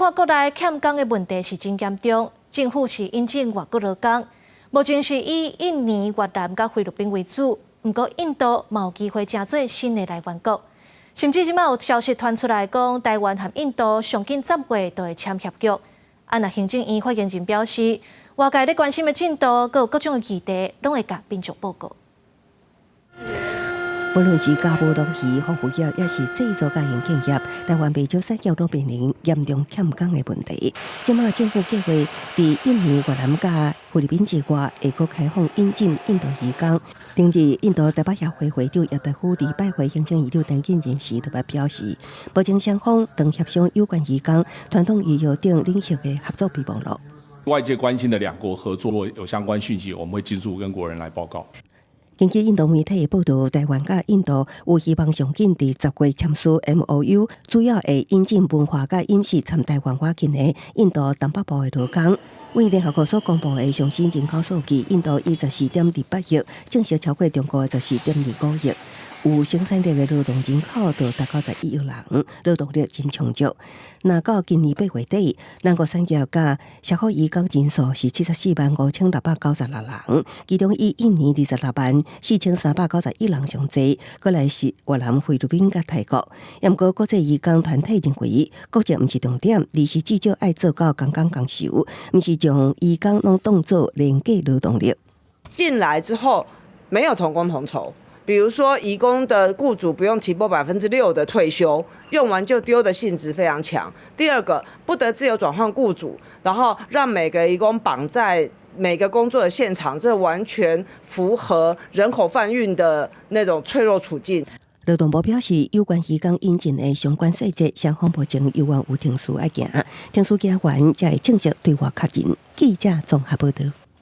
看国内欠工的问题是真严重，政府是引进外国劳工，目前是以印尼、越南甲菲律宾为主，不过印度嘛有机会成做新的来源国。甚至即马有消息传出来讲，台湾和印度上近10月就会签协约。那行政院发言人表示，外界咧关心的进度，佮有各种的议题，拢会甲民众报告。不论是家务农渔、服务业，也是制造甲营建业，台湾不少产业都面临严重欠工的问题。即马政府计划伫印尼、越南甲菲律宾之外，下个开放引进印度渔工。另日，印度台北协会会长叶德夫伫拜会行政院长陈建仁时，特别表示，目前双方正协商有关渔工传统渔业等领域的合作备忘录。外界关心的两国合作，有相关讯息，我们会记住跟国人来报告。根据印度媒体的报道，台湾甲印度有希望上紧伫10月签署 MOU， 主要会引进文化甲饮食参台湾外近的印度东北部的劳工。为联合国所公布的上新人口数据，印度以14.28亿，正式超过中国的14.25亿。有生产力的劳动人口就达到11亿人，劳动力真充足。那到今年8月底，咱国产业甲社会移工人数是745696人，其中以印尼264391人上侪，过来是越南、菲律宾甲泰国。不过国际移工团体认为，国籍不是重点，而是至少爱做到工工酬，不是将移工拢当作廉价劳动力。进来之后没有同工同酬。比如说，移工的雇主不用提拨6%的退休，用完就丢的性质非常强。第二个，不得自由转换雇主，然后让每个移工绑在每个工作的现场，这完全符合人口贩运的那种脆弱处境。劳动部表示，有关移工引进的相关细节，双方目前有望有程序要行，程序行完才会正式对外确认。记者综合报道。